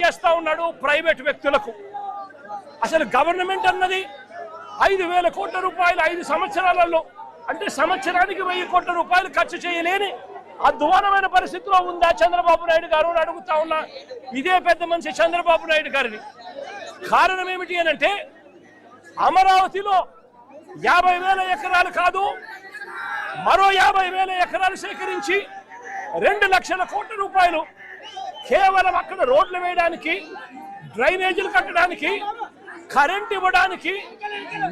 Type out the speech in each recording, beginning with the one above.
చేస్తా ఉన్నాడు ప్రైవేట్ వ్యక్తులకు. అసలు గవర్నమెంట్ అన్నది 5,000 కోట్ల రూపాయలు 5 సంవత్సరాలలో, అంటే సంవత్సరానికి 1000 కోట్ల రూపాయలు ఖర్చు చేయలేని అధ్వానమైన పరిస్థితిలో ఉందా చంద్రబాబు నాయుడు గారు అని అడుగుతా ఉన్నా ఇదే పెద్ద మనిషి చంద్రబాబు నాయుడు గారిని. కారణం ఏమిటి అని అంటే, అమరావతిలో 50,000 ఎకరాలు కాదు, మరో 50,000 ఎకరాలు సేకరించి 2 లక్షల కోట్ల రూపాయలు కేవలం అక్కడ రోడ్లు వేయడానికి, డ్రైనేజీలు కట్టడానికి, కరెంట్ ఇవ్వడానికి,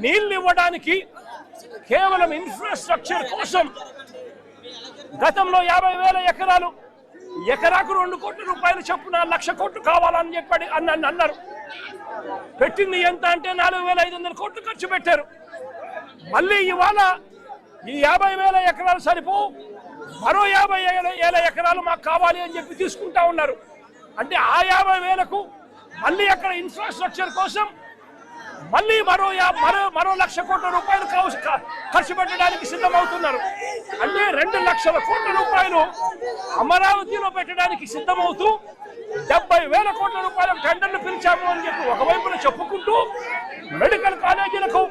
నీళ్లు ఇవ్వడానికి, కేవలం ఇన్ఫ్రాస్ట్రక్చర్ కోసం గతంలో 50,000 ఎకరాలు, ఎకరాకు 2 కోట్ల రూపాయలు చొప్పున 1,00,000 కోట్లు కావాలని చెప్పి అన్నారు. పెట్టింది ఎంత అంటే 4,500 కోట్లు ఖర్చు పెట్టారు. మళ్ళీ ఇవాళ ఈ 50,000 ఎకరాలు సరిపో, మరో 50,000 ఎకరాలు మాకు కావాలి అని చెప్పి తీసుకుంటా ఉన్నారు. అంటే ఆ 50,000కు మళ్ళీ అక్కడ ఇన్ఫ్రాస్ట్రక్చర్ కోసం మళ్ళీ మరో 1,00,000 కోట్ల రూపాయలు ఖర్చు పెట్టడానికి సిద్ధమవుతున్నారు. అంటే 2 లక్షల కోట్ల రూపాయలు అమరావతిలో పెట్టడానికి సిద్ధమవుతూ 70,000 కోట్ల రూపాయల టెండర్లు పిలిచాము అని చెప్పి ఒకవైపున చెప్పుకుంటూ, మెడికల్ కాలేజీలకు,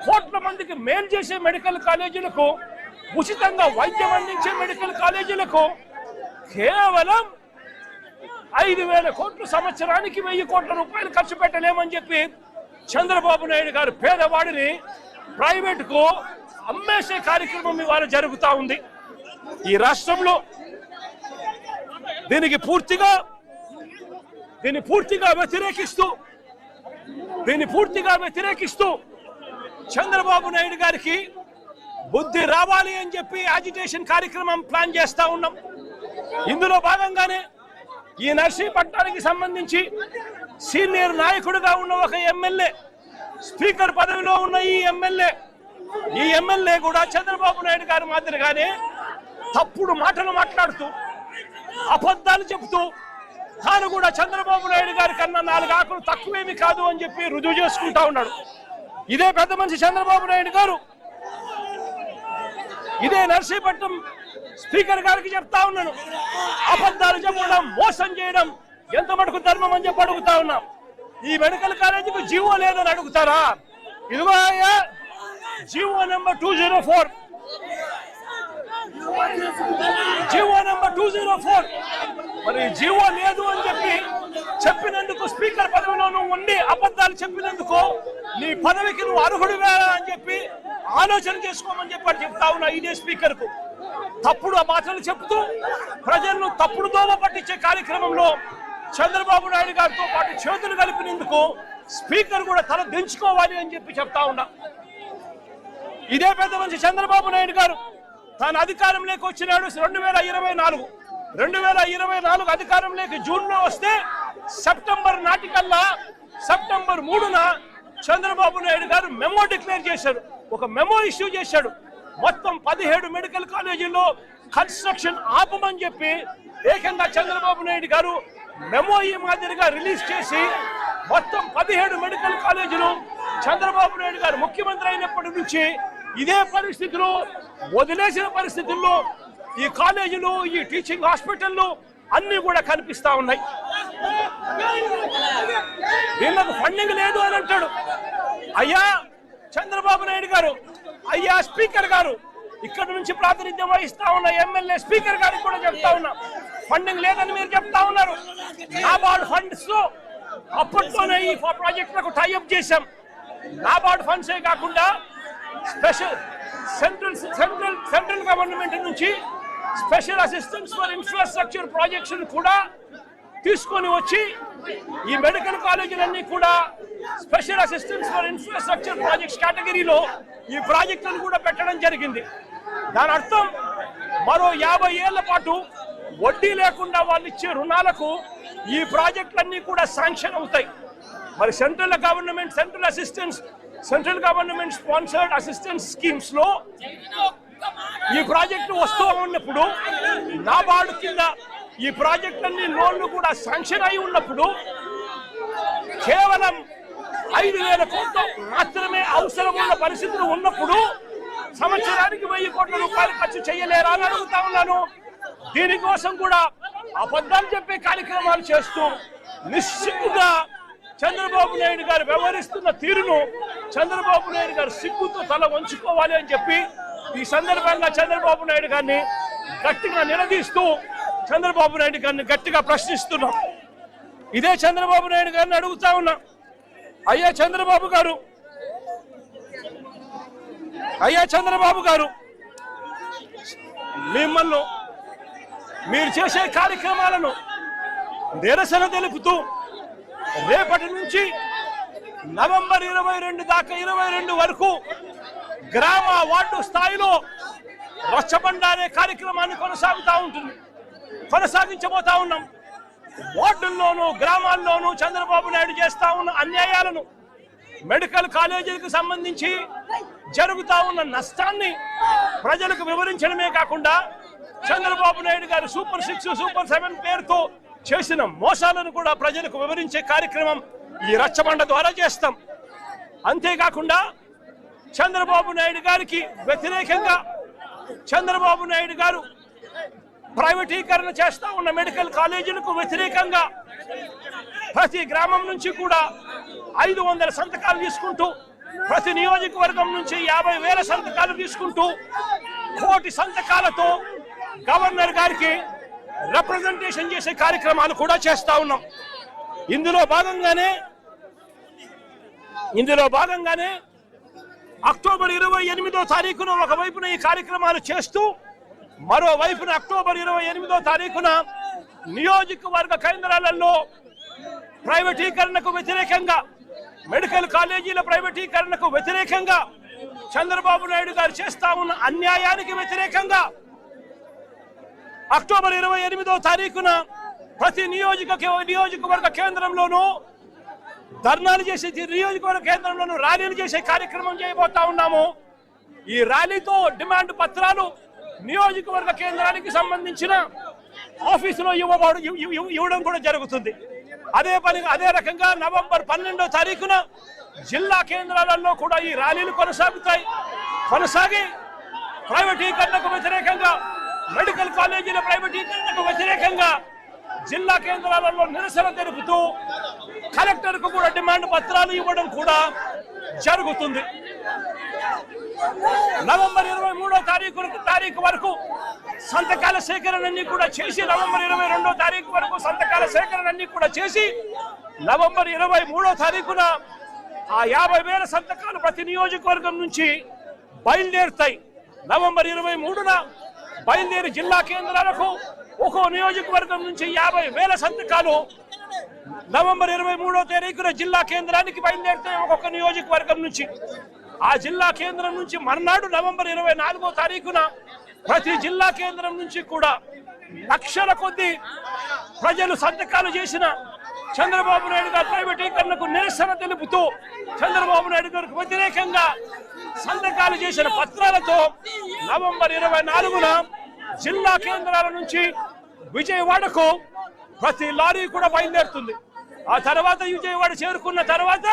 కోట్ల మందికి మేలు చేసే మెడికల్ కాలేజీలకు, ఉచితంగా వైద్యం అందించే మెడికల్ కాలేజీలకు కేవలం 5,000 కోట్లు సంవత్సరానికి 1,000 కోట్ల రూపాయలు ఖర్చు పెట్టలేమని చెప్పి చంద్రబాబు నాయుడు గారు పేదవాడిని ప్రైవేటుకు అమ్మేసే కార్యక్రమం ఇవాళ జరుగుతూ ఉంది ఈ రాష్ట్రంలో. దీనికి పూర్తిగా వ్యతిరేకిస్తూ చంద్రబాబు నాయుడు గారికి బుద్ధి రావాలి అని చెప్పి యాజిటేషన్ కార్యక్రమం ప్లాన్ చేస్తా ఉన్నాం. ఇందులో భాగంగానే ఈ నర్సీపట్నానికి సంబంధించి సీనియర్ నాయకుడిగా ఉన్న ఒక ఎమ్మెల్యే, స్పీకర్ పదవిలో ఉన్న ఈ ఎమ్మెల్యే కూడా చంద్రబాబు నాయుడు గారి మాదిరిగానే తప్పుడు మాటలు మాట్లాడుతూ, అబద్ధాలు చెబుతూ, తాను కూడా చంద్రబాబు నాయుడు గారి కన్నా 4 ఆకులు తక్కువేమి కాదు అని చెప్పి రుజువు చేసుకుంటా ఉన్నాడు. ఇదే పెద్ద మనిషి చంద్రబాబు నాయుడు గారు ఇదే నర్సీపట్నం స్పీకర్ గారికి చెప్తా ఉన్నాను, అబద్ధాలు చెప్పడం, మోసం చేయడం ఎంత మటుకు ధర్మం అని చెప్పి అడుగుతా ఉన్నాం. ఈ మెడికల్ కాలేజీకి జీవో లేదని అడుగుతారా? ఇదిగో జీవో నెంబర్ 204, మరి జీవో లేదు అని చెప్పినందుకు, స్పీకర్ పదవిలో నువ్వు ఉండి అబద్ధాలు చెప్పినందుకు నీ పదవికి నువ్వు అర్హుడివా అని చెప్పి ఆలోచన చేసుకోమని చెప్పి చెప్తా ఉన్నా ఇదే స్పీకర్ కు. తప్పుడు మాటలు చెప్తూ ప్రజలను తప్పుడు దోవ పట్టించే కార్యక్రమంలో చంద్రబాబు నాయుడు గారితో పాటు చేతులు కలిపినందుకు స్పీకర్ కూడా తల దించుకోవాలి అని చెప్పి చెప్తా ఉన్నా. ఇదే పెద్ద మనిషి చంద్రబాబు నాయుడు గారు తాను అధికారంలోకి వచ్చినాడు 2024 అధికారంలోకి జూన్లో వస్తే సెప్టెంబర్ నాటికల్లా, సెప్టెంబర్ 3న చంద్రబాబు నాయుడు గారు మెమో డిక్లేర్ చేశారు, ఒక మెమో ఇష్యూ చేశాడు. మొత్తం 17 మెడికల్ కాలేజీల్లో కన్స్ట్రక్షన్ ఆపమని చెప్పి ఏకంగా చంద్రబాబు నాయుడు గారు మెమో ఈ మాదిరిగా రిలీజ్ చేసి మొత్తం 17 మెడికల్ కాలేజీలు చంద్రబాబు నాయుడు గారు ముఖ్యమంత్రి అయినప్పటి నుంచి ఇదే పరిస్థితులు, వదిలేసిన పరిస్థితుల్లో ఈ కాలేజీలు, ఈ టీచింగ్ హాస్పిటళ్ళు అన్ని కూడా కనిపిస్తా ఉన్నాయి. వీళ్ళకు ఫండింగ్ లేదు అని అంటాడు. అయ్యా చంద్రబాబు నాయుడు గారు, అయ్యా స్పీకర్ గారు, ఇక్కడ నుంచి ప్రాతినిధ్యం వహిస్తా ఉన్న ఎమ్మెల్యే స్పీకర్ గారికి కూడా చెప్తా ఉన్నా, ఫండింగ్ లేదని మీరు చెప్తా ఉన్నారు. నాబార్డ్ ఫండ్స్ అప్పట్లోనే ఈ ప్రాజెక్టులకు టైఅప్ చేశాం. నాబార్డ్ ఫండ్సే కాకుండా స్పెషల్ సెంట్రల్ గవర్నమెంట్ నుంచి special assistance for infrastructure projects కూడా తీసుకొని వచ్చి ఈ మెడికల్ కాలేజీలన్నీ కూడా special assistance for infrastructure projects కేటగిరీలో ఈ ప్రాజెక్టులను కూడా పెట్టడం జరిగింది. దాని అర్థం మరో 50 ఏళ్ల పాటు వడ్డీ లేకుండా వాళ్ళు ఇచ్చే రుణాలకు ఈ ప్రాజెక్టులన్నీ కూడా శాంక్షన్ అవుతాయి. మరి central government sponsored assistance schemes లో ఈ ప్రాజెక్టు వస్తూ ఉన్నప్పుడు, నాబార్డు కింద ఈ ప్రాజెక్టులన్నీ లోన్లు కూడా శాంక్షన్ అయి ఉన్నప్పుడు కేవలం 5,000 కోట్లు మాత్రమే అవసరం ఉన్న పరిస్థితులు ఉన్నప్పుడు సంవత్సరానికి 1,000 కోట్ల రూపాయలు ఖర్చు చేయలేరా అని అడుగుతా ఉన్నాను. దీనికోసం కూడా అబద్ధాలు చెప్పే కార్యక్రమాలు చేస్తూ నిస్సిగ్గుగా చంద్రబాబు నాయుడు గారు వ్యవహరిస్తున్న తీరును చంద్రబాబు నాయుడు గారు సిగ్గుతో తల వంచుకోవాలి అని చెప్పి ఈ సందర్భంగా చంద్రబాబు నాయుడు గారిని గట్టిగా నిలదీస్తూ చంద్రబాబు నాయుడు గారిని గట్టిగా ప్రశ్నిస్తున్నాం. ఇదే చంద్రబాబు నాయుడు గారిని అడుగుతా ఉన్నా, అయ్యా చంద్రబాబు గారు మిమ్మల్ని మీరు చేసే కార్యక్రమాలను నిరసన తెలుపుతూ రేపటి నుంచి నవంబర్ 22 దాకా 22 వరకు గ్రామ వార్డు స్థాయిలో రచ్చబండ అనే కార్యక్రమాన్ని కొనసాగించబోతా ఉన్నాం. వార్డుల్లోనూ గ్రామాల్లోనూ చంద్రబాబు నాయుడు చేస్తా ఉన్న అన్యాయాలను, మెడికల్ కాలేజీలకు సంబంధించి జరుగుతా ఉన్న నష్టాన్ని ప్రజలకు వివరించడమే కాకుండా చంద్రబాబు నాయుడు గారు సూపర్ 6, సూపర్ 7 పేరుతో చేసిన మోసాలను కూడా ప్రజలకు వివరించే కార్యక్రమం ఈ రచ్చబండ ద్వారా చేస్తాం. అంతేకాకుండా చంద్రబాబు నాయుడు గారికి వ్యతిరేకంగా చంద్రబాబు నాయుడు గారు ప్రైవేటీకరణ చేస్తా ఉన్న మెడికల్ కాలేజీలకు వ్యతిరేకంగా ప్రతి గ్రామం నుంచి కూడా 500 సంతకాలు తీసుకుంటూ, ప్రతి నియోజకవర్గం నుంచి 50,000 సంతకాలు తీసుకుంటూ 1 కోటి సంతకాలతో గవర్నర్ గారికి రిప్రజెంటేషన్ చేసే కార్యక్రమాలు కూడా చేస్తా ఉన్నాం. ఇందులో భాగంగానే అక్టోబర్ 28వ తారీఖున ఒకవైపున ఈ కార్యక్రమాలు చేస్తూ, మరోవైపున అక్టోబర్ 28వ తారీఖున నియోజకవర్గ కేంద్రాలలో ప్రైవేటీకరణకు వ్యతిరేకంగా, మెడికల్ కాలేజీల ప్రైవేటీకరణకు వ్యతిరేకంగా, చంద్రబాబు నాయుడు గారు చేస్తా ఉన్న అన్యాయానికి వ్యతిరేకంగా అక్టోబర్ 28వ తారీఖున ప్రతి నియోజకవర్గ కేంద్రంలోనూ ధర్నాలు చేసే, నియోజకవర్గ కేంద్రంలోనూ ర్యాలీలు చేసే కార్యక్రమం చేయబోతా ఉన్నాము. ఈ ర్యాలీతో డిమాండ్ పత్రాలు నియోజకవర్గ కేంద్రానికి సంబంధించిన ఆఫీసులో ఇవ్వడం కూడా జరుగుతుంది. అదే రకంగా నవంబర్ 12వ తారీఖున జిల్లా కేంద్రాలలో కూడా ఈ ర్యాలీలు కొనసాగి ప్రైవేటీకరణకు వ్యతిరేకంగా, మెడికల్ కాలేజీల ప్రైవేటీకరణకు వ్యతిరేకంగా జిల్లా కేంద్రాలలో నిరసన తెలుపుతూ కలెక్టర్కు కూడా డిమాండ్ పత్రాలు ఇవ్వడం కూడా జరుగుతుంది. నవంబర్ 23వ తారీఖు వరకు సంతకాల సేకరణన్నీ కూడా చేసి, నవంబర్ 22వ తారీఖు వరకు సంతకాల సేకరణన్నీ కూడా చేసి, నవంబర్ 23వ తారీఖున ఆ 50,000 సంతకాలు ప్రతి నియోజకవర్గం నుంచి బయలుదేరుతాయి. నవంబర్ 23న బయలుదేరి జిల్లా కేంద్రాలకు ఒక్కో నియోజకవర్గం నుంచి 50,000 సంతకాలు నవంబర్ 23వ తారీఖున జిల్లా కేంద్రానికి బయలుదేరుతాయి. ఒక్కొక్క నియోజకవర్గం నుంచి ఆ జిల్లా కేంద్రం నుంచి మర్నాడు నవంబర్ 24వ తారీఖున ప్రతి జిల్లా కేంద్రం నుంచి కూడా లక్షల కొద్ది ప్రజలు సంతకాలు చేసిన చంద్రబాబు నాయుడు గారు ప్రైవేటీకరణకు నిరసన తెలుపుతూ, చంద్రబాబు నాయుడు గారికి వ్యతిరేకంగా సంతకాలు చేసిన పత్రాలతో నవంబర్ 24న జిల్లా కేంద్రాల నుంచి విజయవాడకు ప్రతి లారీ కూడా బయలుదేరుతుంది. ఆ తర్వాత విజయవాడ చేరుకున్న తర్వాత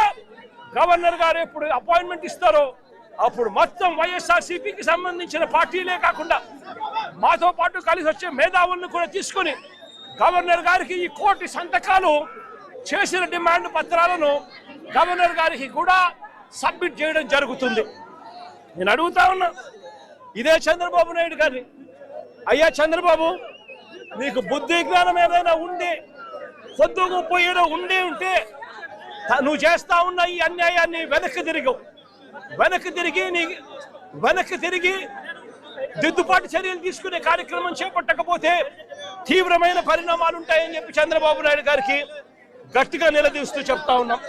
గవర్నర్ గారు ఎప్పుడు అపాయింట్మెంట్ ఇస్తారో అప్పుడు మొత్తం వైఎస్ఆర్సీపీకి సంబంధించిన పార్టీలే కాకుండా మాతో పాటు కలిసి వచ్చే మేధావులను కూడా తీసుకుని గవర్నర్ గారికి ఈ 1 కోటి సంతకాలు చేసిన డిమాండ్ పత్రాలను గవర్నర్ గారికి కూడా సబ్మిట్ చేయడం జరుగుతుంది. నేను అడుగుతా ఉన్నా ఇదే చంద్రబాబు నాయుడు గారిని, అయ్యా చంద్రబాబు, నీకు బుద్ధి జ్ఞానం ఏదైనా ఉండి పొద్దుకు పోయేదో ఉంటే నువ్వు చేస్తా ఉన్న ఈ అన్యాయాన్ని వెనక్కి తిరిగి దిద్దుబాటు చర్యలు తీసుకునే కార్యక్రమం చేపట్టకపోతే తీవ్రమైన పరిణామాలు ఉంటాయని చెప్పి చంద్రబాబు నాయుడు గారికి గట్టిగా నిలదీస్తూ చెప్తా ఉన్నాం.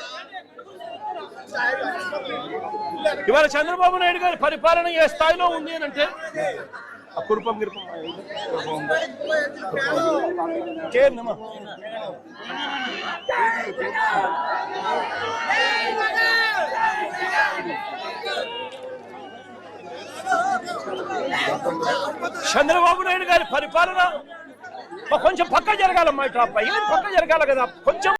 ఇవాళ చంద్రబాబు నాయుడు గారి పరిపాలన ఏ స్థాయిలో ఉంది అని అంటే కురుపం చంద్రబాబు నాయుడు గారి పరిపాలన కొంచెం పక్క జరగాలమ్మా, ఇట్లా పక్క జరగాలి కదా కొంచెం.